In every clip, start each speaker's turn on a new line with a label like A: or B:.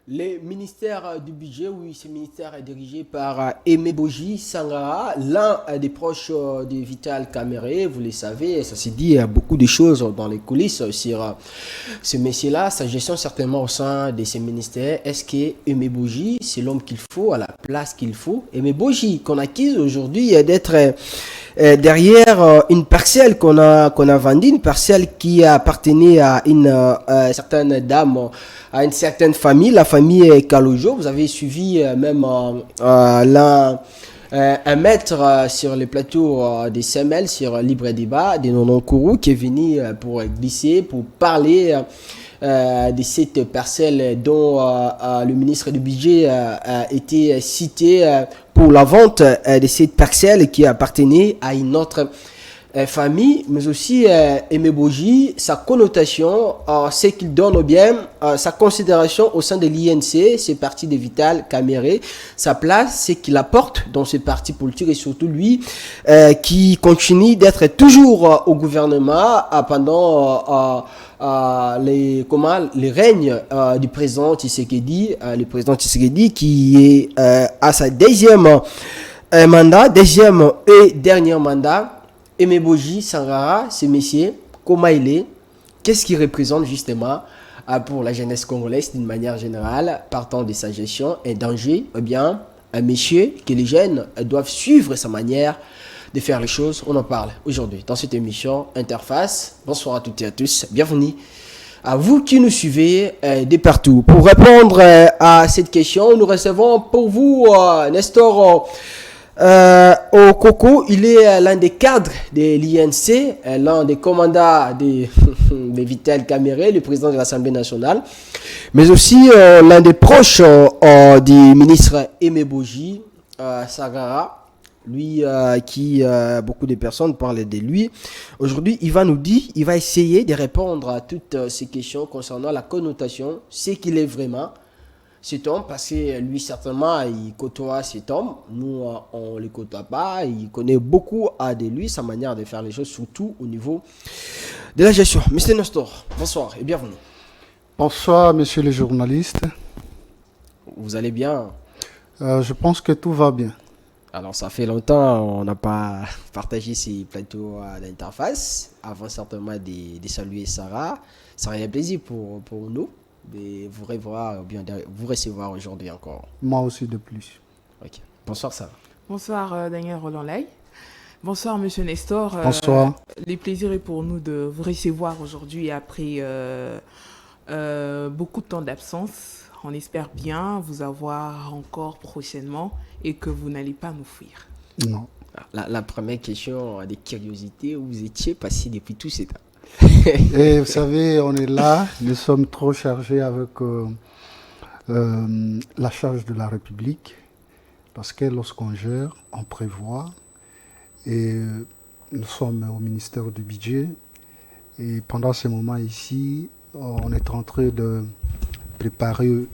A: Le ministère du budget, oui, ce ministère est dirigé par Aimé Boji Sangara, l'un des proches de Vital Kamere. Vous le savez, ça s'est dit beaucoup de choses dans les coulisses sur ce monsieur-là, sa gestion certainement au sein de ce ministère. Est-ce que Aimé Boji, c'est l'homme qu'il faut, à la place qu'il faut? Aimé Boji, qu'on accuse aujourd'hui d'être derrière une parcelle qu'on a vendue, une parcelle qui appartenait à une certaine dame, à une certaine famille, la famille Kalojo. Vous avez suivi même un maître sur le plateau des SML, sur Libre Débat, de Nonon Kourou, qui est venu pour glisser, pour parler de cette parcelle dont le ministre du budget a été cité pour la vente de cette parcelle qui appartenait à une autre famille, mais aussi Aimé Boji, sa connotation, ce qu'il donne ou bien sa considération au sein de l'INC, ce parti de Vital Kamere, sa place, ce qu'il apporte dans ce parti politique et surtout lui qui continue d'être toujours au gouvernement pendant les règnes du président Tshisekedi, le président Tshisekedi qui est à sa deuxième mandat, deuxième et dernier mandat. Aimé Boji Sangara, ce monsieur, comment il est, qu'est-ce qu'il représente justement pour la jeunesse congolaise d'une manière générale, partant de sa gestion, un danger, eh bien, un monsieur que les jeunes doivent suivre sa manière de faire les choses. On en parle aujourd'hui dans cette émission Interface. Bonsoir à toutes et à tous, bienvenue à vous qui nous suivez de partout. Pour répondre à cette question, nous recevons pour vous Nestor au Coco. Il est l'un des cadres de l'INC, l'un des commandants de Vital Kamere, le président de l'Assemblée nationale, mais aussi l'un des proches du ministre Aimé Boji Sagara, lui qui beaucoup de personnes parlent de lui. Aujourd'hui, il va essayer de répondre à toutes ces questions concernant la connotation, ce qu'il est vraiment. Cet homme, parce que lui, certainement, il côtoie cet homme. Nous, on ne le côtoie pas. Il connaît beaucoup de lui, sa manière de faire les choses, surtout au niveau de la gestion. Monsieur Nestor, bonsoir et bienvenue.
B: Bonsoir, monsieur le journaliste.
A: Vous allez bien?
B: Je pense que tout va bien.
A: Alors, ça fait longtemps, on n'a pas partagé ces plateaux d'interface. Avant certainement de saluer Sarah. Ça serait un plaisir pour nous de vous revoir, ou bien de vous recevoir aujourd'hui encore.
B: Moi aussi de plus.
A: Ok. Bonsoir Sarah.
C: Bonsoir Daniel Roland-Lay. Bonsoir Monsieur Nestor.
B: Bonsoir.
C: Le plaisir est pour nous de vous recevoir aujourd'hui après beaucoup de temps d'absence. On espère bien vous avoir encore prochainement et que vous n'allez pas nous fuir.
B: Non.
A: La première question de curiosité, où vous étiez passé depuis tout ce temps?
B: Et vous savez, on est là, nous sommes trop chargés avec la charge de la République, parce que lorsqu'on gère, on prévoit, et nous sommes au ministère du budget, et pendant ce moment ici, on est en train de préparer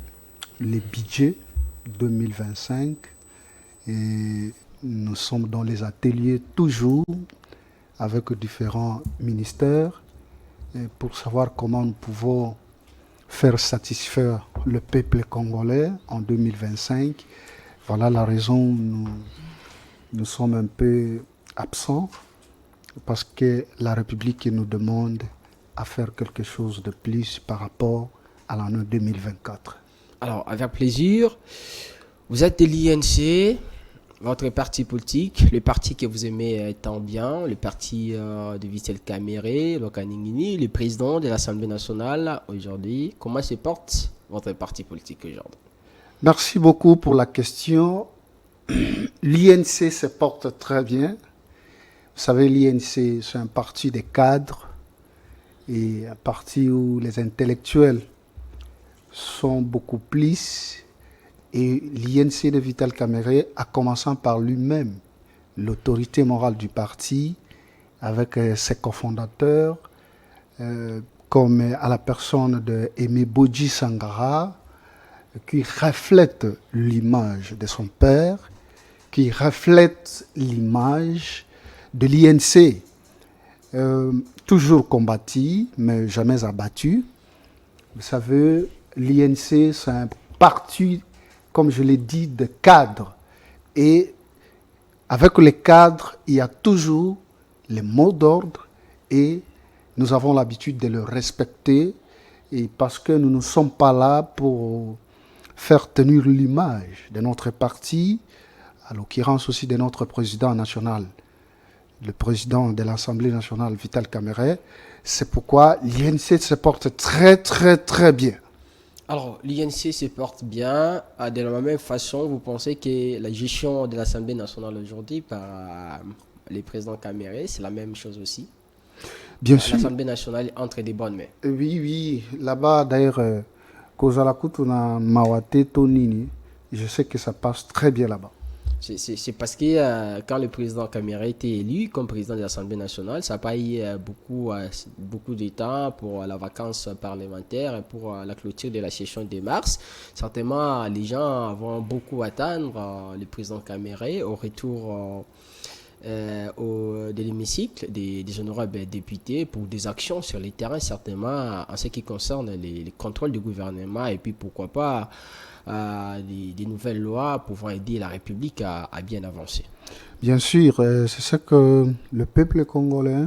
B: les budgets 2025, et nous sommes dans les ateliers toujours avec différents ministères pour savoir comment nous pouvons faire satisfaire le peuple congolais en 2025. Voilà la raison où nous sommes un peu absents, parce que la République nous demande à faire quelque chose de plus par rapport à l'année 2024.
A: Alors, avec plaisir, vous êtes de l'INC, votre parti politique, le parti que vous aimez tant bien, le parti de Vital Kamere, Lokaningini, le président de l'Assemblée nationale aujourd'hui. Comment se porte votre parti politique aujourd'hui?
B: Merci beaucoup pour la question. L'INC se porte très bien. Vous savez, l'INC, c'est un parti des cadres et un parti où les intellectuels sont beaucoup plus. Et l'INC de Vital Kamere, a commencé par lui-même, l'autorité morale du parti, avec ses cofondateurs, comme à la personne de Aimé Boji Sangara, qui reflète l'image de son père, qui reflète l'image de l'INC, toujours combattu, mais jamais abattu. Vous savez, l'INC, c'est un parti, comme je l'ai dit, de cadres. Et avec les cadres, il y a toujours les mots d'ordre et nous avons l'habitude de le respecter. Et parce que nous ne sommes pas là pour faire tenir l'image de notre parti, à l'occurrence aussi de notre président national, le président de l'Assemblée nationale, Vital Kamerhe. C'est pourquoi l'INC se porte très, très, très bien.
A: Alors, l'INC se porte bien. De la même façon, vous pensez que la gestion de l'Assemblée nationale aujourd'hui par le président Kamerhe, c'est la même chose aussi?
B: Bien sûr.
A: L'Assemblée nationale est entre des bonnes mains.
B: Oui, oui. Là-bas, d'ailleurs, Kozalakutuna Mawate Tonini, je sais que ça passe très bien là-bas.
A: C'est parce que quand le président Kamerhe était élu comme président de l'Assemblée nationale, ça n'a pas eu beaucoup de temps pour la vacance parlementaire et pour la clôture de la session de mars. Certainement, les gens vont beaucoup attendre le président Kamerhe au retour de l'hémicycle des honorables députés pour des actions sur les terrains, certainement en ce qui concerne les contrôles du gouvernement et puis pourquoi pas des nouvelles lois pouvant aider la République à bien avancer.
B: Bien sûr, c'est ce que le peuple congolais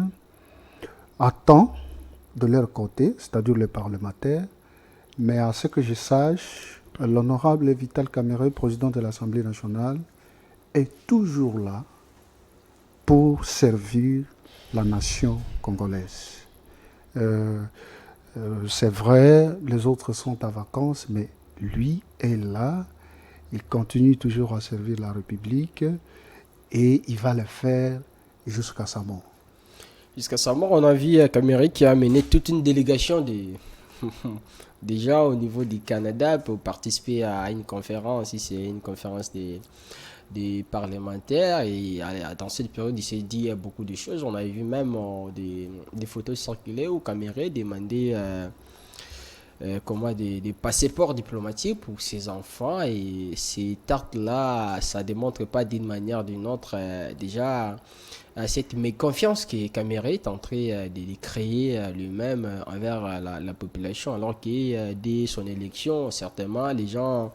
B: attend de leur côté, c'est-à-dire les parlementaires, mais à ce que je sache, l'honorable Vital Kamerhe, président de l'Assemblée nationale, est toujours là pour servir la nation congolaise. C'est vrai, les autres sont en vacances, mais lui est là, il continue toujours à servir la République et il va le faire jusqu'à sa mort.
A: Jusqu'à sa mort, on a vu Kamerhe qui a mené toute une délégation déjà au niveau du Canada pour participer à une conférence, ici c'est une conférence des parlementaires et dans cette période il s'est dit beaucoup de choses. On a vu même des photos circuler où Kamerhe demandait des passeports diplomatiques pour ses enfants et ces tartes-là, ça ne démontre pas d'une manière ou d'une autre déjà cette méconfiance que Kamerhe est en train de créer lui-même envers la population, alors que dès son élection, certainement, les gens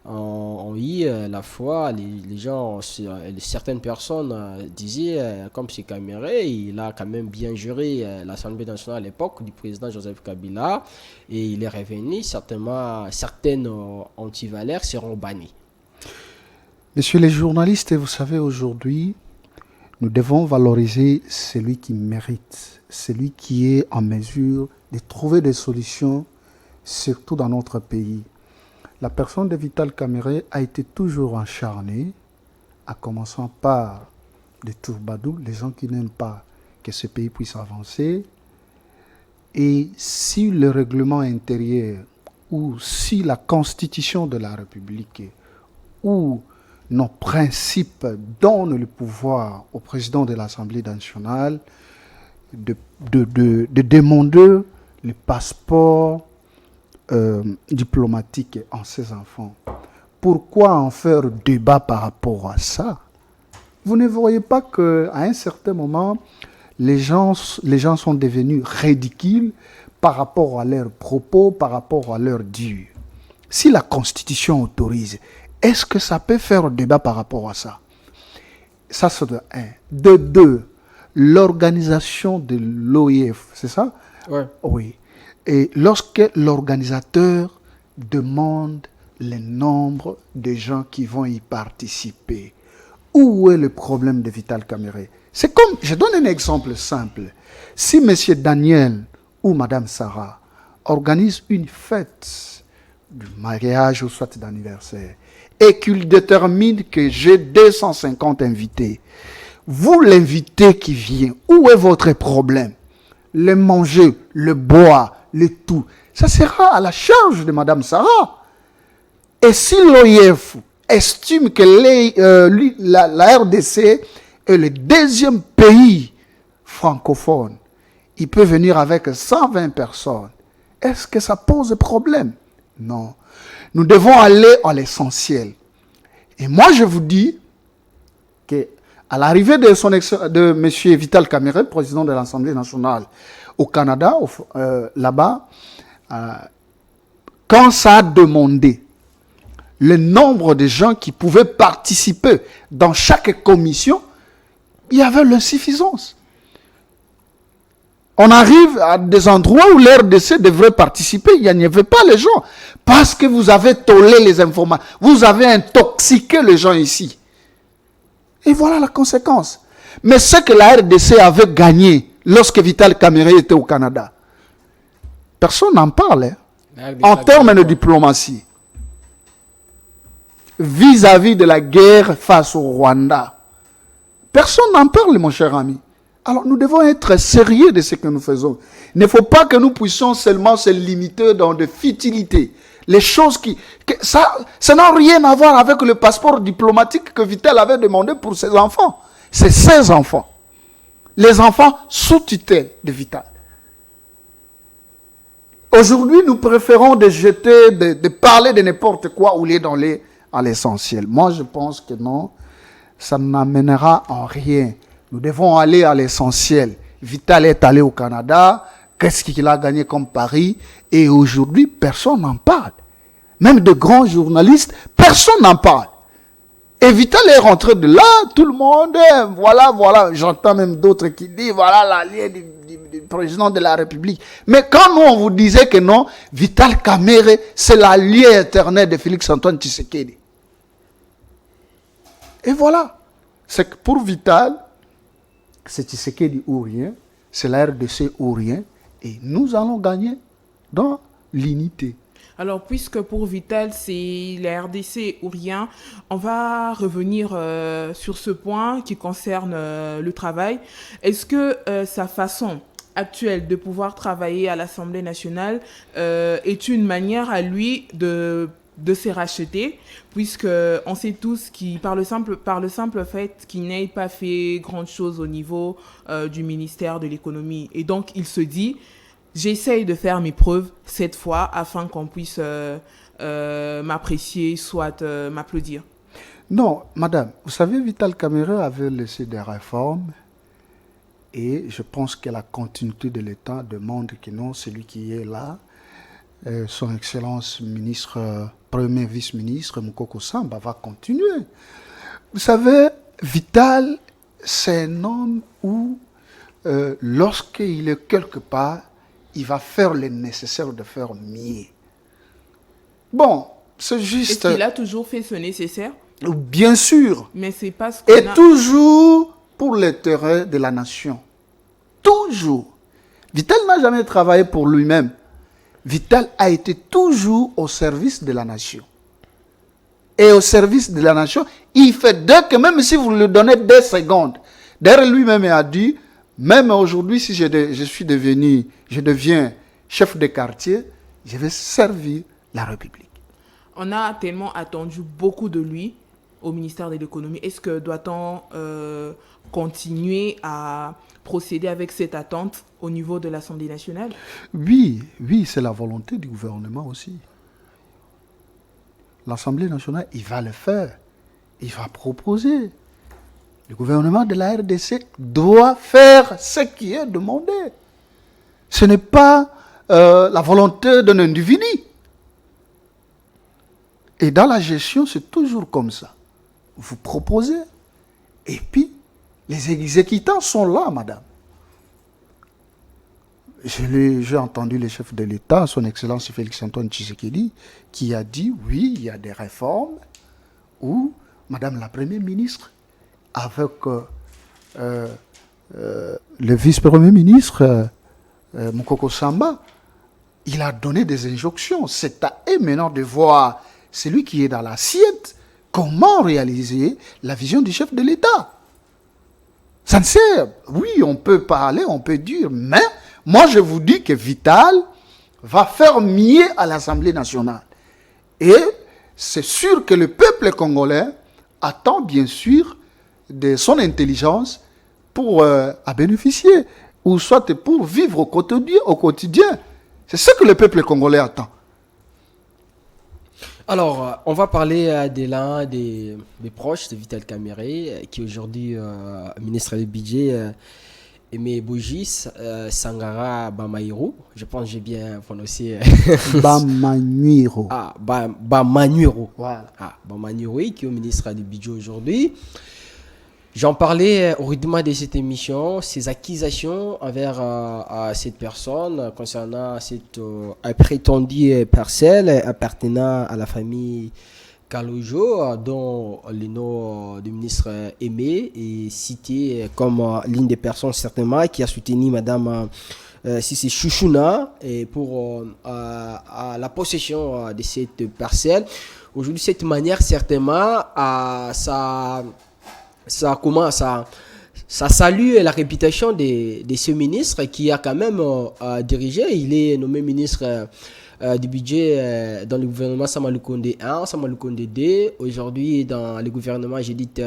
A: ont eu la foi, les gens, certaines personnes disaient, comme c'est Kamerhe, il a quand même bien géré l'Assemblée nationale à l'époque du président Joseph Kabila, et il est revenu, certainement, certaines antivaleurs seront bannies.
B: Messieurs les journalistes, vous savez, aujourd'hui, nous devons valoriser celui qui mérite, celui qui est en mesure de trouver des solutions, surtout dans notre pays. La personne de Vital Kamerhe a été toujours acharnée, en commençant par les troubadours, les gens qui n'aiment pas que ce pays puisse avancer. Et si le règlement intérieur ou si la constitution de la République ou nos principes donnent le pouvoir au président de l'Assemblée nationale de demander le passeport diplomatique en ses enfants. Pourquoi en faire débat par rapport à ça? Vous ne voyez pas qu'à un certain moment, les gens sont devenus ridicules par rapport à leurs propos, par rapport à leurs dires. Si la Constitution autorise, est-ce que ça peut faire débat par rapport à ça? Ça, c'est de un. De deux, l'organisation de l'OIF, c'est ça?
A: Ouais.
B: Oui. Et lorsque l'organisateur demande le nombre de gens qui vont y participer, où est le problème de Vital Kamerhe? C'est comme, je donne un exemple simple. Si M. Daniel ou Mme Sarah organisent une fête du mariage ou soit d'anniversaire et qu'ils déterminent que j'ai 250 invités, vous l'invité qui vient, où est votre problème? Le manger, le boire, le tout, ça sera à la charge de Mme Sarah. Et si l'OIF estime que la RDC est le deuxième pays francophone, il peut venir avec 120 personnes. Est-ce que ça pose problème? Non. Nous devons aller à l'essentiel. Et moi, je vous dis qu'à l'arrivée de M. Vital Kamerhe, président de l'Assemblée nationale au Canada, là-bas, quand ça a demandé le nombre de gens qui pouvaient participer dans chaque commission, il y avait l'insuffisance. On arrive à des endroits où l'RDC devrait participer, il n'y avait pas les gens. Parce que vous avez tollé les informations, vous avez intoxiqué les gens ici. Et voilà la conséquence. Mais ce que la RDC avait gagné lorsque Vital Kamerhe était au Canada, personne n'en parle. En termes de diplomatie. Vis-à-vis de la guerre face au Rwanda. Personne n'en parle, mon cher ami. Alors nous devons être sérieux de ce que nous faisons. Il ne faut pas que nous puissions seulement se limiter dans des futilités. Les choses ça n'a rien à voir avec le passeport diplomatique que Vital avait demandé pour ses enfants. C'est ses enfants. Les enfants sous tutelle de Vital. Aujourd'hui, nous préférons de parler de n'importe quoi ou d'aller à l'essentiel. Moi, je pense que non, ça n'amènera en rien. Nous devons aller à l'essentiel. Vital est allé au Canada. Qu'est-ce qu'il a gagné comme pari? Et aujourd'hui, personne n'en parle. Même de grands journalistes, personne n'en parle. Et Vital est rentré de là, tout le monde, voilà. J'entends même d'autres qui disent, voilà l'allié du président de la République. Mais quand nous, on vous disait que non, Vital Kamerhe, c'est l'allié éternel de Félix-Antoine Tshisekedi. Et voilà. C'est que pour Vital, c'est Tshisekedi ou rien, c'est la RDC ou rien, et nous allons gagner dans l'unité.
C: Alors, puisque pour Vital, c'est la RDC ou rien, on va revenir sur ce point qui concerne le travail. Est-ce que sa façon actuelle de pouvoir travailler à l'Assemblée nationale est une manière à lui de se racheter, puisqu'on sait tous qu'il, par le simple fait qu'il n'ait pas fait grande chose au niveau du ministère de l'économie. Et donc, il se dit... J'essaye de faire mes preuves cette fois afin qu'on puisse m'apprécier, soit m'applaudir.
B: Non, madame, vous savez, Vital Kamerhe avait laissé des réformes et je pense que la continuité de l'État demande que non, celui qui est là, son Excellence ministre, premier vice-ministre, Mukoko Samba, va continuer. Vous savez, Vital, c'est un homme où, lorsqu'il est quelque part, il va faire le nécessaire de faire mieux. Bon, c'est juste...
C: Est-ce qu'il a toujours fait ce nécessaire?
B: Bien sûr.
C: Mais c'est pas ce qu'on
B: Et toujours pour l'intérêt de la nation. Toujours. Vital n'a jamais travaillé pour lui-même. Vital a été toujours au service de la nation. Et au service de la nation, il fait dès que même si vous lui donnez 2 secondes, d'ailleurs lui-même a dit... Même aujourd'hui, si je deviens chef de quartier, je vais servir la République.
C: On a tellement attendu beaucoup de lui au ministère de l'économie. Est-ce que doit-on continuer à procéder avec cette attente au niveau de l'Assemblée nationale?
B: Oui, c'est la volonté du gouvernement aussi. L'Assemblée nationale, il va le faire. Il va proposer. Le gouvernement de la RDC doit faire ce qui est demandé. Ce n'est pas la volonté d'un individu. Et dans la gestion, c'est toujours comme ça. Vous proposez, et puis les exécutants sont là, madame. J'ai entendu le chef de l'État, son Excellence Félix-Antoine Tshisekedi, qui a dit, oui, il y a des réformes où, madame la Première ministre, avec le vice-premier ministre Mukoko Samba, il a donné des injonctions. C'est à eux maintenant de voir celui qui est dans l'assiette, comment réaliser la vision du chef de l'État. Ça ne sert. Oui, on peut parler, on peut dire, mais moi je vous dis que Vital va faire mieux à l'Assemblée nationale. Et c'est sûr que le peuple congolais attend bien sûr de son intelligence pour à bénéficier, ou soit pour vivre au quotidien. C'est ce que le peuple congolais attend.
A: Alors, on va parler de l'un des proches de Vital Kamerhe, qui est aujourd'hui ministre du budget Aimé Bogis Sangara Bamairo, je pense que j'ai bien prononcé.
B: Bamanuiro.
A: Bamanuiro. Voilà. Bamanuiro, qui est au ministre du Budget aujourd'hui. J'en parlais au rythme de cette émission, ces accusations envers cette personne concernant cette prétendue parcelle appartenant à la famille Kalojo, dont le nom du ministre Aimé est cité comme l'une des personnes certainement qui a soutenu Madame Sissi Chouchouna et pour la possession de cette parcelle. Aujourd'hui, cette manière certainement ça salue la réputation de ce ministre qui a quand même dirigé. Il est nommé ministre du budget dans le gouvernement Samalou Kondé 1, Samalou Kondé 2. Aujourd'hui, dans le gouvernement Judith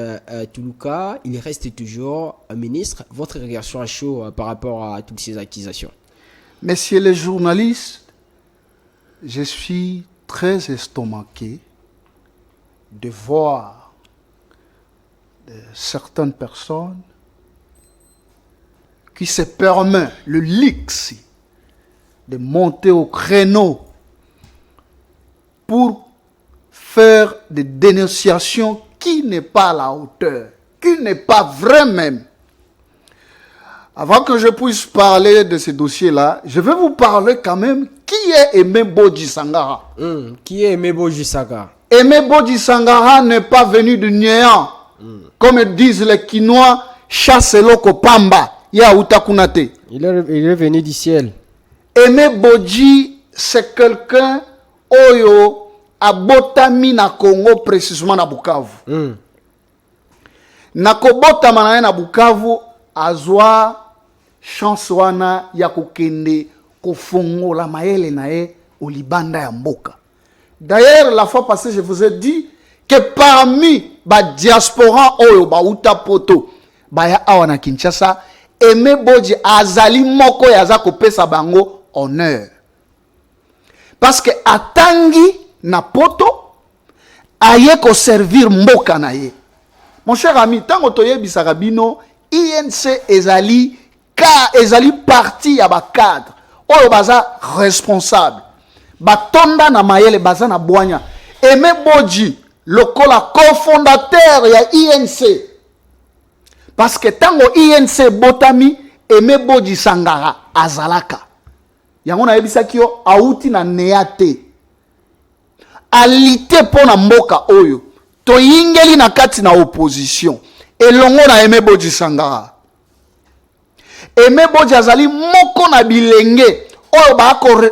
A: Toulouka, il reste toujours un ministre. Votre réaction à chaud par rapport à toutes ces accusations?
B: Messieurs les journalistes, je suis très estomaqué de voir certaines personnes qui se permettent le luxe de monter au créneau pour faire des dénonciations qui n'est pas à la hauteur, qui n'est pas vrai même. Avant que je puisse parler de ce dossier-là, je vais vous parler quand même qui est Aimé Bodji Sangara.
A: Qui est Aimé Bodji Sangara?
B: Aimé Bodji Sangara n'est pas venu du néant. Comme disent les Quinois, chasse loko pamba, ya utakunate.
A: Il est venu du ciel.
B: Aimé Bodji, c'est quelqu'un oyo abotami na Congo, précisément na Bukavu. Na kobotama na ye na Bukavu, azwa chance wana ya kokende kofongola mayele na ye au libanda ya mboka. D'ailleurs, la fois passée, je vous ai dit que parmi ba diaspora oyo ba uta poto ba ya awa na Kinshasa, Aimé Bodji azali moko ya za kopesa bango honneur. Parce que atangi na poto aye ko servir mboka na ye. Mon cher ami, tango toyebisaka bino INC ezali parti ya ba cadre oyo baza responsable. Batonda na mayele baza na bwanya. Aimé Bodji lokola cofondateur ya INC. Parce que tango INC botami, Aimé Bodji Sangara azalaka. Yango na yebisaki yo auti na neate. Alite pona mboka oyo. Toyingeli na kati na opposition. Elongo na Aimé Bodji Sangara. Aimé Bodji azali moko na bilenge oyo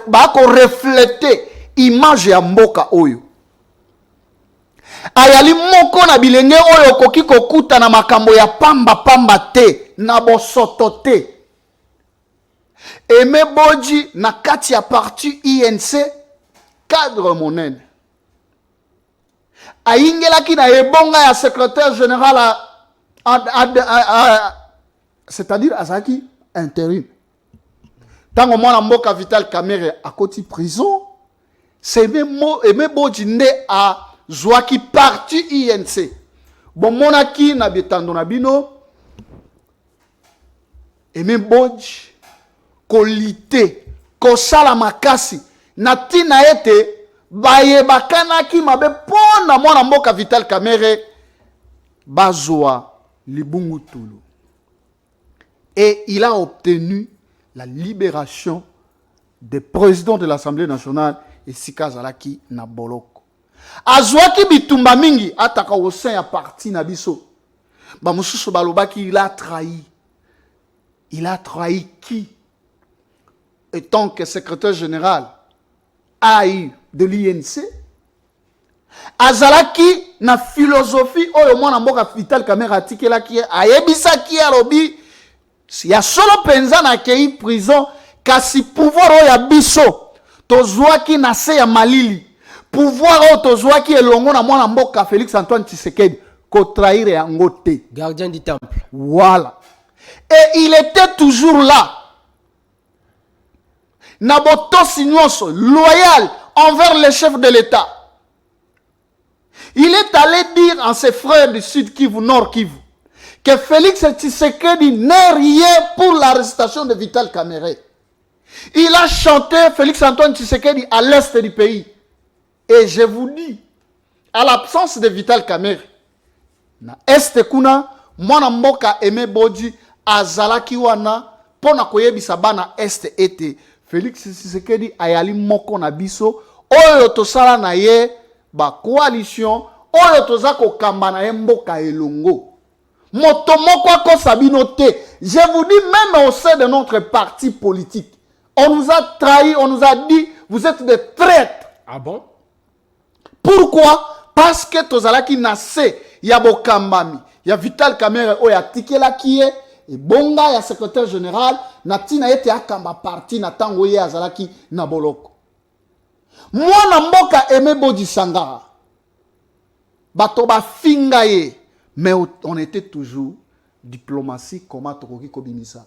B: bako refléter image ya mboka oyo. Ayali moko na bilenge oyo koki kokuta na makambo ya pamba te na bosoto te. Aimé Bodji na kati ya parti INC cadre monene. Ayingelaki na ebonga ya secrétaire général c'est-à-dire azaki intérim. Tango mwana mboka Vital Kamerhe akoti prison, c'est Aimé Bodji nde a zwaki parti INC. Bon monaki na betando na bino Aimé Bodji kolite kosala makasi na tina ete baye bakanaki mabe pona mwana mboka Vital Kamerhe bazwa libungu tulu. Et il a obtenu la libération des présidents de l'Assemblée nationale et Sika Zalaki na boloko. Azwaki bitumba mingi ataka au sein ya parti na biso. Ba mususu balobaki il a trahi. Il a trahi qui? Étant que secrétaire général AI de l'INC, azalaki na philosophie oyo mwana mboka Vital Kamerhe atikelaki ayebisaki alobi si ya solo penza na kei prison kasi pouvoir oyo ya biso tozwaki na se ya malili pouvoir oyo tozwaki elongo na mwana mboka Félix Antoine Tshisekedi ko trahir yango te.
A: Gardien du temple.
B: Voilà. Et il était toujours là. Naboto Signoso, loyal envers les chefs de l'État. Il est allé dire à ses frères du Sud Kivu, Nord Kivu, que Félix Tshisekedi n'est rien pour l'arrestation de Vital Kamerhe. Il a chanté Félix Antoine Tshisekedi à l'est du pays. Et je vous dis, à l'absence de Vital Kamerhe, na est kuna, mwana mboka Aimé Bodji azalaki wana pona koyebisa bana est ete Félix Tshisekedi ayali moko na biso oyo tosala na ye ba coalition oyo toza kokamba na ye mboka elongo. Moto moko akosa bino te. Je vous dis, même au sein de notre parti politique, on nous a trahis, on nous a dit vous êtes des traîtres.
A: Ah bon?
B: Pourquoi? Parce que tozalaki nase ya bokambami ya Vital Kamerhe oya tikela kiye et bonga ya secrétaire général na tina ete akamba parti na tango ye azalaki na boloko. Mwana mboka Aimé Bodji Sangara bato ba finga ye, mais on était toujours diplomatie comment tokoki kobimisa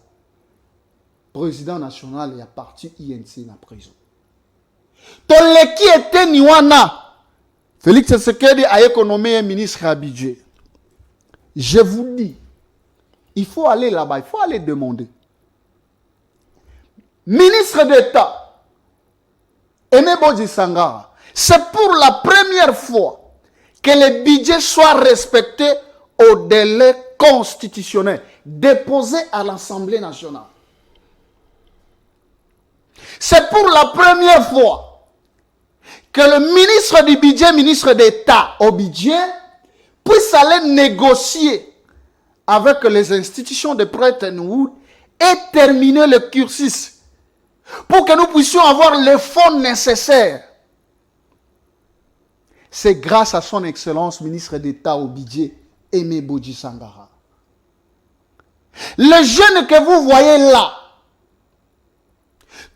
B: président national ya parti INC na prison. Toleki ete ni wana Félix Tshisekedi a économé un ministre à budget. Je vous dis, il faut aller là-bas, il faut aller demander. Ministre d'État, Aimé Bodji Sangara, c'est pour la première fois que le budget soit respecté au délai constitutionnel déposé à l'Assemblée nationale. C'est pour la première fois que le ministre du budget, ministre d'État au budget, puisse aller négocier avec les institutions de Bretton Woods et terminer le cursus pour que nous puissions avoir les fonds nécessaires. C'est grâce à son excellence, ministre d'État au budget, Aimé Bodji Sangara. Le jeune que vous voyez là,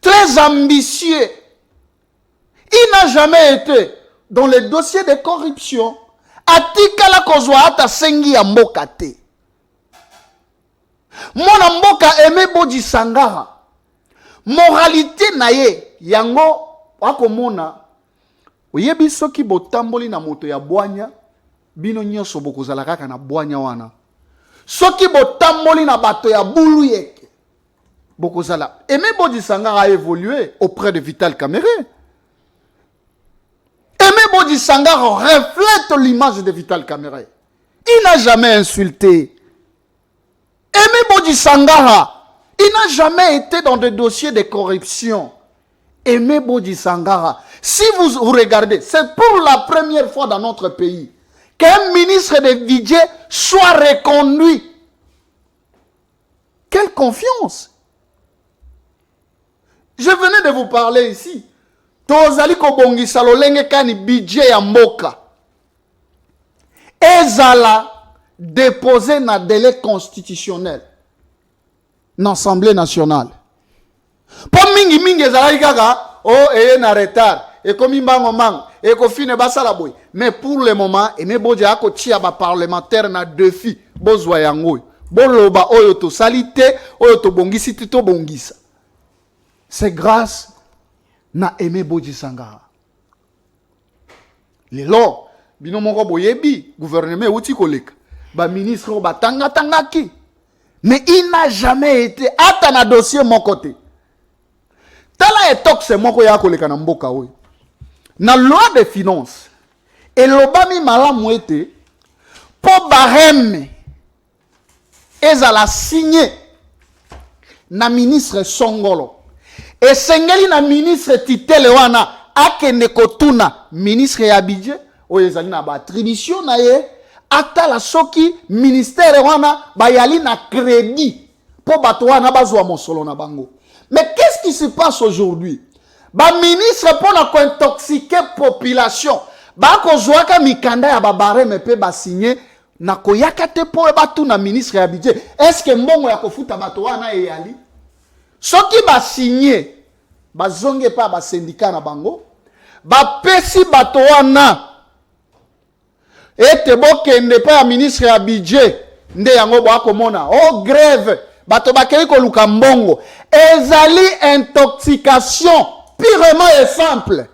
B: très ambitieux, il n'a jamais été dans les dossiers de corruption. Atikala kozwa ata sengi ya mboka te. Mwana mboka Aimé Bodji Sangara, moralité na ye yango wakomona oyebi soki botamboli na moto ya bwanya bino nyonso bokozala kaka na bwanya wana. Soki botamboli na bato ya bulu yeke bokozala. Aimé Bodji Sangara a évolué auprès de Vital Kamerhe. Aimé Bodji Sangara reflète l'image de Vital Kamerhe. Il n'a jamais insulté. Aimé Bodji Sangara, il n'a jamais été dans des dossiers de corruption. Aimé Bodji Sangara, si vous regardez, c'est pour la première fois dans notre pays qu'un ministre de budget soit reconduit. Quelle confiance! Je venais de vous parler ici. Tozali kobongisa lolenge kani budget ya mboka. Ezala déposé na délai constitutionnel na Assemblée nationale. Po mingi ezala kaka eye na retard et komi mbango mang et ko fine basala boy. Mais pour le moment Aimé Bodji ako tia ba parlementaire na défi bozwa yango. Boloba oyo to salite oyo to bongisi to bongisa. C'est grâce na Aimé Bodji Sangara. Lelo bino moko boyebi gouvernement outi koleka ba ministre ba tangaki. Mais il n'a jamais été ata na dossier mon côté. Tala etok se moko ya koleka na mboka oyo. Na loi de finances et lobami malamu ete po barème ezala signé na ministre Songolo. Et sengeli na ministre titele wana akende kotuna ministre ya budget oyo ezali na ba attribution na ye atala soki ministère wana bayali na crédit po bato wana bazwa mosolo na bango. Mais qu'est-ce qui se passe aujourd'hui? Ba ministre pour na intoxiquer population ba kozwaka mikanda ya babare mepe ba signer na koyaka te po batuna ministre ya budget. Est-ce que mbongo ya kofuta bato wana eyali? Soki ba signé ba zonge pa ba syndicat na bango ba pesi bato wana ete bokende pa ya ministre ya budget nde yango bo akomona oh grève bato bakei koluka mbongo ezali intoxication purement et simple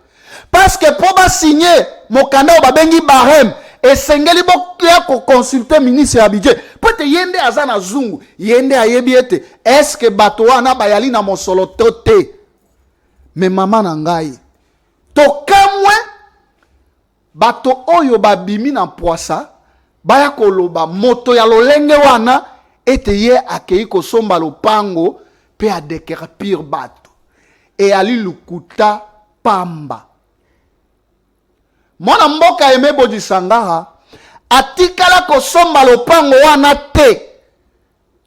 B: parce que po ba signer mokanda ba bengi barème esengeli bokia ko consulter ministre ya budget pote yende azana zungu yende ayebi ete est-ce que bato wana bayali na mosolo to te mais mama na ngai to kamwe bato oyo babimi na poisa baya koloba moto ya lolenge wana ete ye akei kosomba lopango pe adekerpir bato e ali lukuta pamba. Mwana mboka Aimé Bodji Sangara atikala kosomba lopango wana te.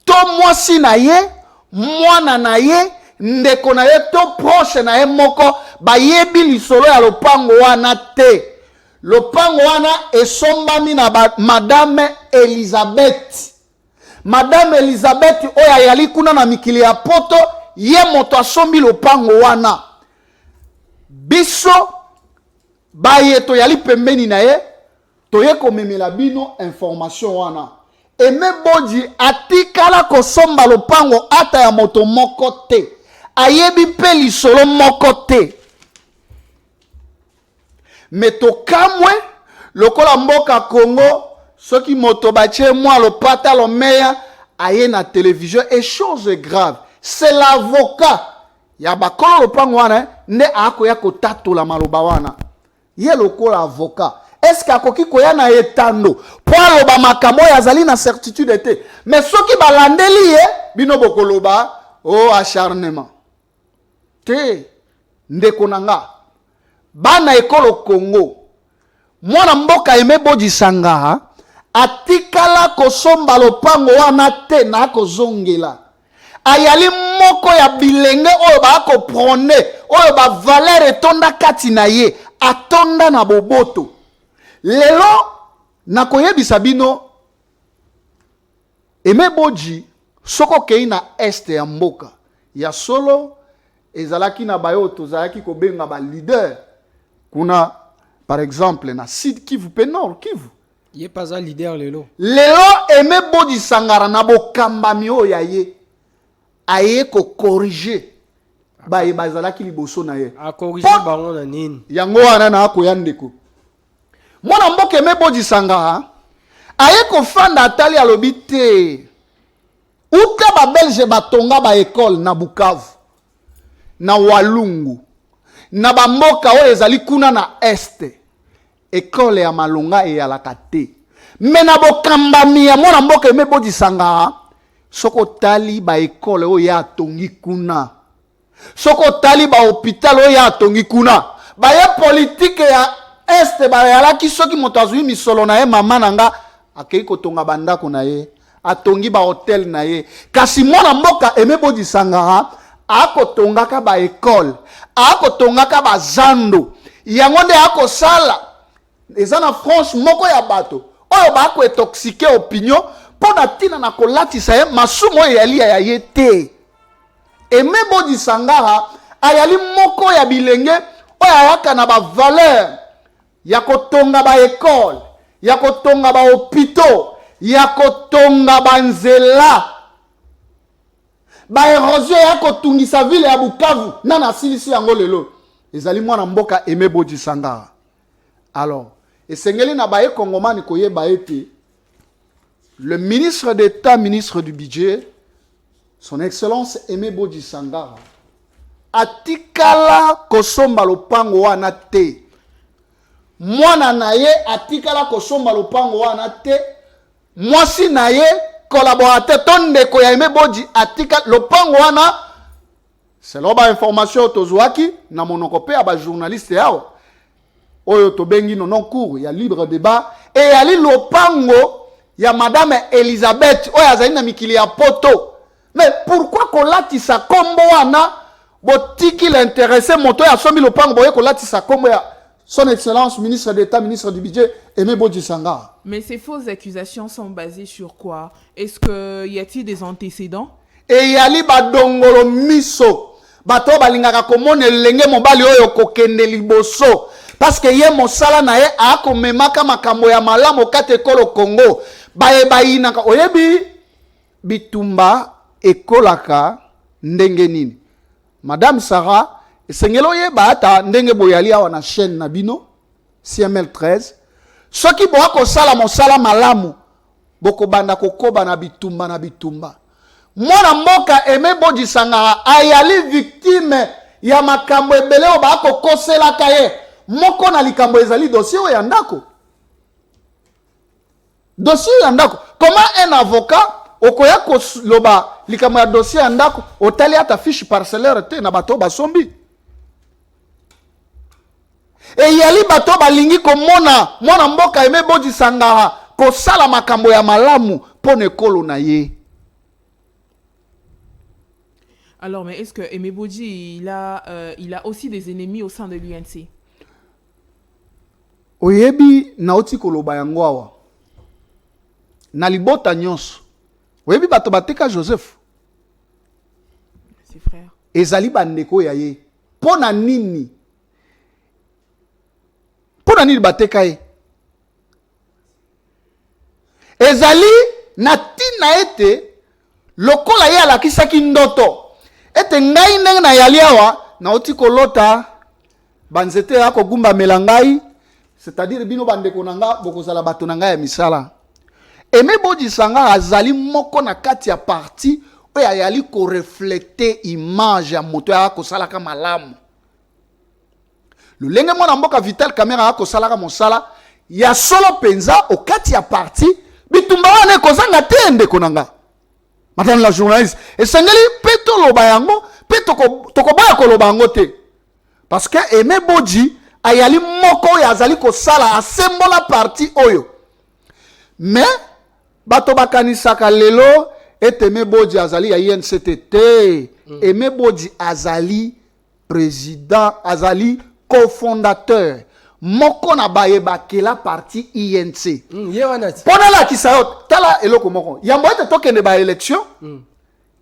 B: To mwasi na ye, mwana na ye, ndeko na ye, to proche na ye moko bayebi lisolo ya lopango wana te. Lopango wana esombami na Madame Elizabeth. Madame Elizabeth oya yali kuna na mikili ya poto ye moto asombi lopango wana. Biso baye to yali pembeni na ye to ye komemela bino information wana. Aimé Bodji atikala kosomba lopango ata ya moto moko te. Ayebi pe lisolo moko te. Meto kamwe lokola mboka Congo soki moto bache mwa lopata lo meya aye na télévision et chose grave c'est l'avocat ya bakolo lopango wana nde ako ya kotatola maloba wana ye lokola avocat est-ce que akoki koya na etando po aloba makambo yazali na certitude te mais soki balandeli ye bino bokoloba oh acharnement te ndeko nanga bana ekolo Congo mwana mboka Aimé Bodji Sangara atikala kosomba lopango wana te na kozongela ayali moko ya bilenge oyo ba ko prone oyo ba valeur etonda kati na ye atonda na boboto lelo na koyebisa bino Aimé Bodji soko kei na este ya mboka ya solo ezalaki na bayo tozalaki kobenga ba leader kuna par exemple na Sud Kivu pe Nord Kivu
A: il est pas un leader lelo
B: Aimé Bodji Sangara na bokambami oyo ya ye aye ko corriger ba ye bazalaki liboso na ye
A: a corriger bango na nini
B: yango wana na ko yandeko mwana mboka Aimé Bodji Sangara aye ko fanda atali alobi te uta ba belge batonga ba école na Bukavu na Walungu na ba mboka oyo ezali kuna na este école ya malonga e ya lakate mais na bokambami ya mwana mboka Aimé Bodji Sangara soko tali ba école oyo ya tongi kuna soko tali ba hôpital oyo ya tongi kuna ba ya politique ya este ba yalaki soki moto azwi misolo na ye mama nanga akei kotonga bandako na ye atongi ba hotel na ye kasi mwana mboka Aimé Bodji Sangara akotongaka ba école akotongaka ba zando yango nde akosala eza na France moko ya bato oyo ba ko intoxiquer opinion pona tina na kolatisa ye masumo yali ya ye te. Aimé Bodji Sangara ayali moko ya bilenge oyo ayaka na ba valeur ya kotonga ba école ya kotonga ba hôpitaux ya kotonga ba nzela ba érosion ya kotungisa ville ya Bukavu nana silisi yango lelo ezali mwana mboka Aimé Bodji Sangara. Alors esengeli na baye kongomani koyeba ete le ministre d'État, ministre du budget, son excellence Aimé Bodji Sangara atikala kosomba lopango wana te mwana na ye atikala kosomba lopango wana te mwasi na ye collaborateur tondeko ya Aimé Bodji atika lopango wana selon ba information tozwaki na monoko pe ya ba journaliste yao oyo tobengi non cours ya libre débat et yali lopango ya Madame Elizabeth oyo azali na mikili ya poto mais pourquoi kolatisa kombo wana botiki l'intéressé moto ya sombi lopango boye kolatisa kombo ya son excellence ministre d'État ministre du budget Aimé Bodji Sangara.
C: Mais ces fausses accusations sont basées sur quoi? Est-ce que y a-t-il des antécédents?
B: Et yali badongolo miso bato balingaka komone lenge mobali oyo kokende liboso parce que ye mosala na ye akomemaka makambo ya malamu kate kolo Congo baye bayinaka oyebi bitumba ekolaka ndenge nini Madame Sarah esengelo ye ata ndenge boyali awa na chaîne na bino CML 13 Soki boa kosala mosala malamu, boko banda kokoba na bitumba na bitumba. Mwana mboka Aimé Bodji Sangara ayali victime ya makambo ebele o ba ko kosela kaye. Moko na likambo ezali dossier ya ndako. Dossier ya ndako. Comment un avocat okoya ko loba likambo ya dossier ya ndako otali ata fiche parcellaire te na bato basombi. E yali bato balingi komona mwana mboka Aimé Bodji Sangara ko sala makambo ya malamu pone kolo na ye.
C: Alors, mais est-ce que Aimé Bodji, il a aussi des ennemis au sein de l'UNC?
B: Oyebi nauti koloba yango awa. Na libota nyonso. Oyebi bato bateka Joseph.
C: Ses frères.
B: Ezali bandeko ya ye. Pona nini? Pona nini bateka ye? Ezali na tina ete lokola ye alakisaki ndoto. Ete ngai ndenge na yali awa nauti kolota banzete ya kogumba melangai, c'est-à-dire bino bandeko nanga bokozala bato nanga ya misala. Aimé Bodji Sangara azali moko na kati ya parti oyo ayali ko refléter image ya moto ya kosalaka malamu. Lulenge mwana mboka Vital Kamerhe ya kosalaka mosala ya solo penza o kati ya parti bitumba wana kozanga te ndeko nanga. Madame la journaliste, et sengeli peto loba yango, peto toko boya ko loba yango te. Parce que Aimé Bodji ayali moko ya azali ko sala asembola parti oyo. Mais bato bakanisaka lelo et Aimé Bodji azali ya INCTT. Aimé Bodji azali président, azali cofondateur. Moko na baye bakela parti INC. Pona la kisayot, tala eloko moko. Yambo ete tokende ba élection.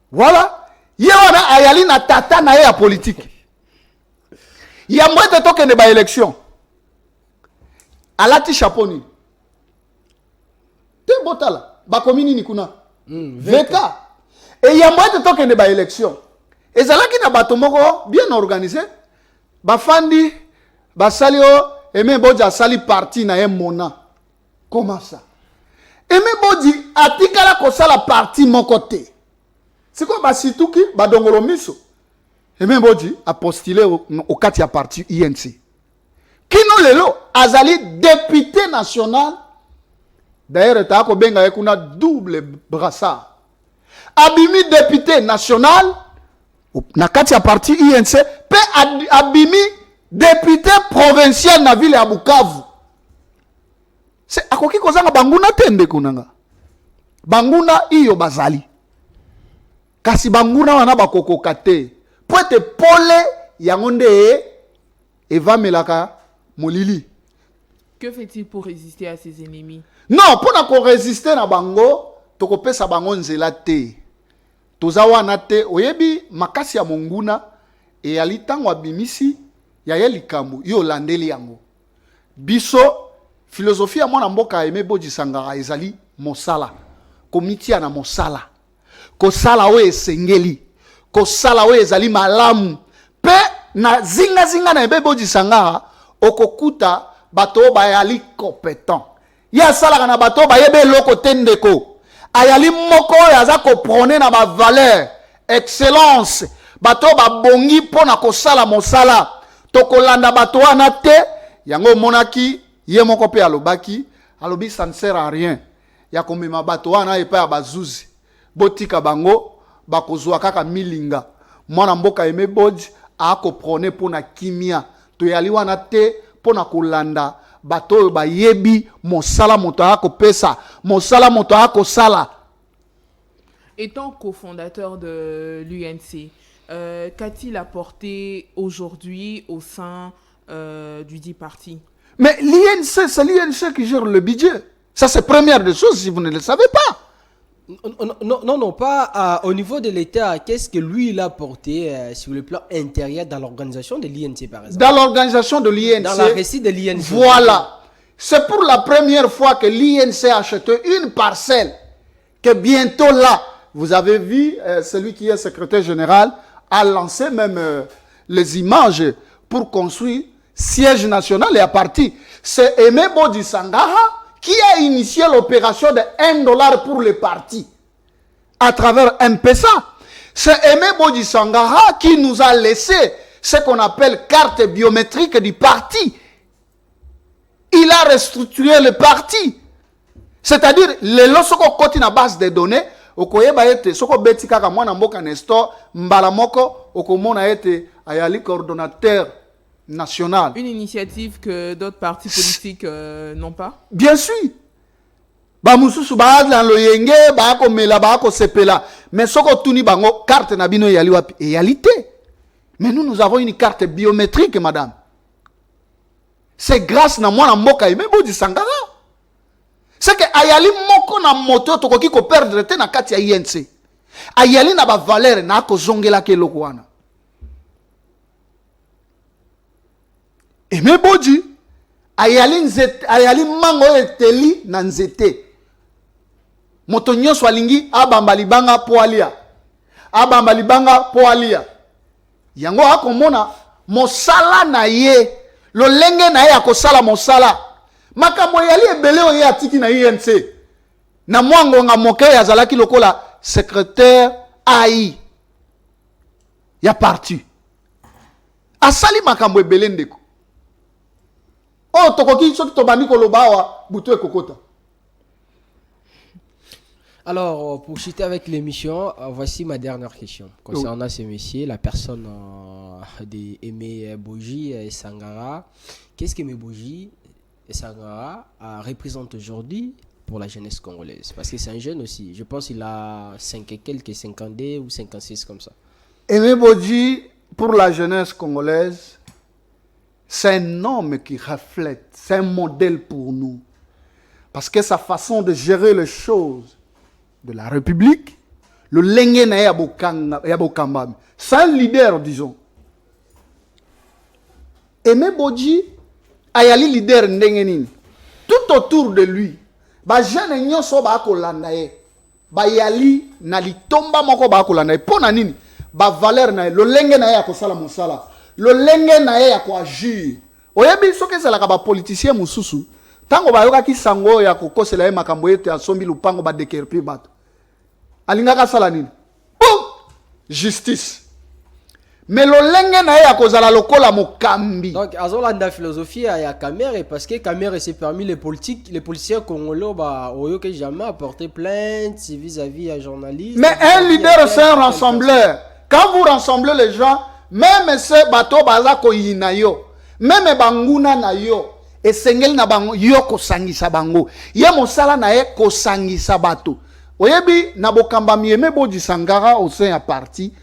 B: Voilà. Yewana ayali na tata na ya politique. Yambo ete tokende ba élection. Alati chapeau ni. Te botala. Ba komini ni kuna. Veka. Et yambo ete tokende ba élection. Ezalaki na bato moko bien organisé. Ba fandi, ba salio Aimé Bodji asali parti na ye mona. Comment ça? Aimé Bodji atikala kosala parti moko te. C'est quoi basituki badongolo miso? Aimé Bodji a postulé au kati ya parti INC. Kino lelo azali député national. D'ailleurs ta ko benga ye kuna double brassard. Abimi député national na kati ya parti INC pe abimi député provincial na ville ya Bukavu. C'est akoki kozanga banguna tende kunanga. Banguna iyo bazali. Kasi banguna wana bakokoka te. Poete pole yango nde eva melaka molili.
C: Que fait-il pour résister à ses ennemis?
B: Non, pona ko résister na bango, tokopesa bango nzela te. Toza wana te, oyebi makasi ya monguna e alitango abimisi ya ye likambo yo landeli yango. Biso philosophie ya mwana mboka Aimé Bodji Sangara ezali mosala. Komitia na mosala. Kosala we esengeli. Kosala we ezali malamu. Pe na zinga na Aimé Bodji Sangara okokuta bato bayali compétent. Ya sala na bato bayebe loko tendeko. Ayali moko yaza ko prôner na ba valeur, excellence. Bato ba bongi pona kosala mosala. Tokolanda bato wana te yango monaki ye moko pe alobaki alobi ça ne sert à rien ya komema bato wana epa ya bazuzi botika bango bakozwa kaka milinga mwana mboka Aimé Bodji ako prôner pona kimia to yali wana te pona kolanda bato oyo bayebi mosala moto ako pesa mosala moto ako sala.
C: Étant cofondateur de l'UNC, qu'a-t-il apporté aujourd'hui au sein du dit parti?
B: Mais l'INC, c'est l'INC qui gère le budget. Ça, c'est première des choses, si vous ne le savez pas.
A: Non, pas au niveau de l'État. Qu'est-ce que lui, il a apporté sur le plan intérieur dans l'organisation de l'INC, par exemple?
B: Dans l'organisation de l'INC.
A: Dans la récit de l'INC.
B: Voilà. C'est pour la première fois que l'INC a acheté une parcelle. Que bientôt là, vous avez vu, celui qui est secrétaire général a lancé même les images pour construire siège national est parti. C'est Aimé Bodji Sangara qui a initié l'opération de $1 pour les partis à travers M-Pesa. C'est Aimé Bodji Sangara qui nous a laissé ce qu'on appelle carte biométrique du parti. Il a restructuré le parti. C'est-à-dire, les lorsqu'on continue à base de données, okoyeba ete soko beti kaka mwana mboka Nestor mbala moko okomona ete ayali coordonnateur national.
C: Une initiative que d'autres partis politiques n'ont pas.
B: Bien sûr. Ba mususu ba la loyenge ba ko mela ba ko sepela. Mais soko tuni bango carte na bino yali wapi réalité. Mais nous avons une carte biométrique madame. C'est grâce na mwana mboka Aimé Bodji Sangara. C'est que ayali moko na moto tokoki ko perdre te na kati ya INC. Ayali na ba valeur na ko zongela ke loko wana. Aimé Bodji ayali mango eteli na nzete. Moto nyonso alingi abamba libanga po alia. Abamba libanga po alia. Yango akomona mosala na ye. Lolenge na ye akosala mosala. Makambo yali ebele oye atiki na INC. Na mwango nga moke azalaki lokola secrétaire AI. Ya parti. Asali makambo ebele ndeko. Oh, tokoki soki tobandi kolobawa butu ekokota.
A: Alors, pour chuter avec l'émission, voici ma dernière question. Concernant ce monsieur, la personne d'Aimé Bodji Sangara, qu'est-ce qu'Aimé Bodji Sangara représente aujourd'hui pour la jeunesse congolaise? Parce que c'est un jeune aussi. Je pense qu'il a 5 et quelques, 52 ou 56 comme ça.
B: Aimé Bodji, pour la jeunesse congolaise, c'est un homme qui reflète, c'est un modèle pour nous. Parce que sa façon de gérer les choses de la République, le lenge na yabokamba, c'est un leader, disons. Aimé Bodji ayali leader ndengenini. Tout autour de lui, ba jeune nyonso ba kolanda ye, ba yali na litomba moko ba kolanda ye. Pona nini? Ba valeur na ye, le lenge na ye akosala mosala. Le lenge na ye akoagir. Oyebi soki ezalaka ba politicien mususu. Tango bayokaki sango ya kokosela ye makambo ete asombi lupango ba dekerpi bato. Alingaka sala nini? Boum! Justice. Mais lolenge na ye akozala lokola mokambi.
A: Donc azolanda philosophie ya Kamere parce que Kamere c'est parmi les politiciens congolais bah oyo que jamais apporté plainte vis-à-vis à journalistes.
B: Mais un leader c'est un rassembleur. Quand vous rassemblez les gens, même ce bateau baza ko yina yo, même banguna na yo, esengeli na bango yo ko sangisa bango. Ye mosala na ye ko sangisa bato. Oyebi na bokamba Aimé Bodji Sangara au sein ya parti.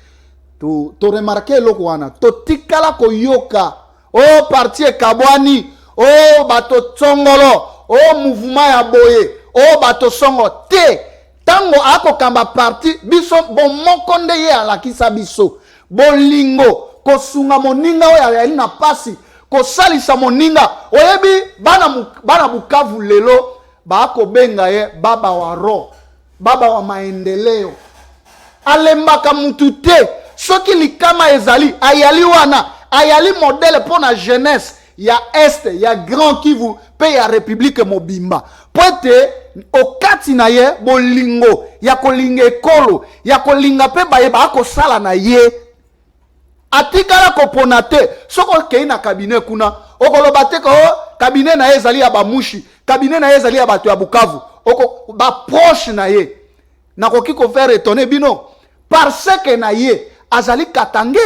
B: To remarquer loko wana. To tikala ko yoka. Oh parti e kabwani. Oh bato tsongolo. Oh mouvement ya boye. Oh bato songo. Te. Tango ako kamba parti. Biso bon mokonde ye alakisa biso. Bolingo. Kosunga moninga oya yali na pasi. Kosalisa moninga. Oyebi bana Bukavu lelo. Ba ako benga ye baba wa ro. Baba wa maendeleo. Alembaka mutu te. Soki likama ezali. Ayali wana. Ayali modèle pour la jeunesse. Ya Est. Ya Grand Kivu. Pe ya République Mobimba. Poete. Okati na ye. Bolingo. Ya kolinga ekolo. Ya kolinga pe baye ba ako sala na ye. Atikala kopona te. Soko kei na cabinet kuna. Okoloba te ko cabinet na ye ezali ya bamushi. Cabinet na ye ezali ya bato ya Bukavu. Oko ba proche na ye. Na koki ko faire étonner bino. Parce que na ye azali Katange.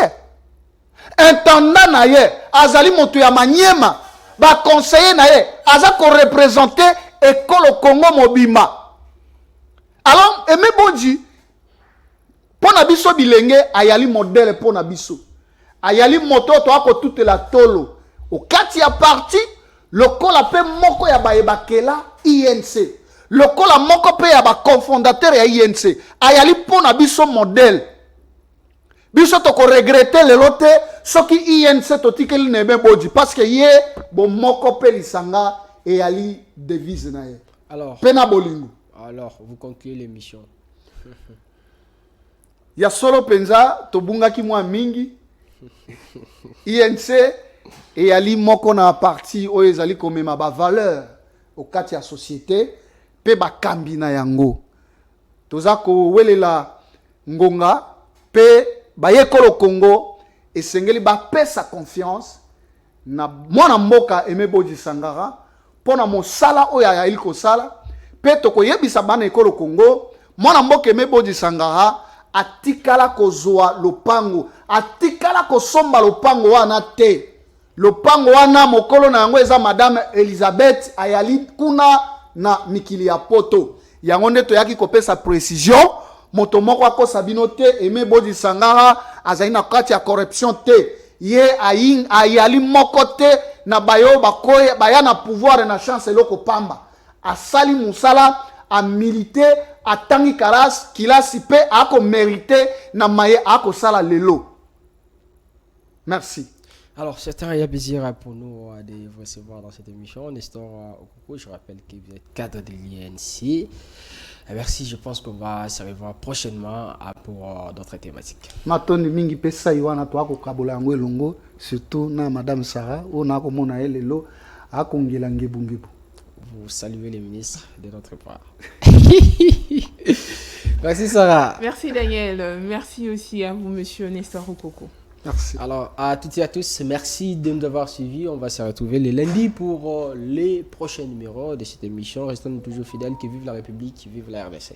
B: Intendant na ye azali moto ya Manyema. Ba conseiller na ye aza ko représenter école Congo Mobimba. Alors Aimé Bodji pona biso bilenge ayali modèle pona biso. Ayali moto to ako toute la tolo. Au kati ya parti lokola pe moko ya bayebakela INC. Lokola moko pe ya ba cofondateur ya INC. Ayali pona biso modèle. Biso to ko regretter le lote soki INC to tikeli na Aimé Bodji parce que ye bo moko pe lisanga e yali devise na ye.
A: Alors
B: pena bolingo.
A: Alors vous concluez l'émission.
B: Ya solo penza to bunga ki mwa mingi. INC et ali moko na parti oyo ezali komema ba valeur au kati ya société pe ba kambi na yango toza ko welela ngonga pe ba yekolo Congo esengeli ba pesa confiance na mwana mboka Aimé Bodi Sangara pona mosala oyo ayali kosala pe tokoyebisa bana ekolo Congo mwana mboka Aimé Bodi Sangara atikala kozwa lopango atikala kosomba lopango wana te lopango wana mokolo na yango eza madame Elizabeth ayali kuna na mikili ya poto yango nde toyaki kopesa précision moto moko akosa bino te Aimé Bodi Sangara azali na kati ya corruption te ye ayali moko te na bayo bakoya baya na pouvoir na chance eloko pamba asali musala a milité atangi kalas kilasi pe ako mérité na maye ako sala lelo. Merci.
A: Alors, c'est un plaisir pour nous de vous recevoir dans cette émission. Nestor Okoko, je rappelle que vous êtes cadre de l'INC. Merci, je pense qu'on va se revoir prochainement pour d'autres thématiques.
B: Matoni mingi pesa iwana to ako kabola yango elongo surtout na madame Sarah ona ko mona elelo akongela ngebungebu.
A: Vous saluez les ministres de notre part. Merci Sarah.
C: Merci Daniel. Merci aussi à vous, monsieur Nestor Okoko.
B: Merci.
A: Alors, à toutes et à tous, merci de nous avoir suivis. On va se retrouver le lundi pour les prochains numéros de cette émission. Restons toujours fidèles. Que vive la République, vive la RDC.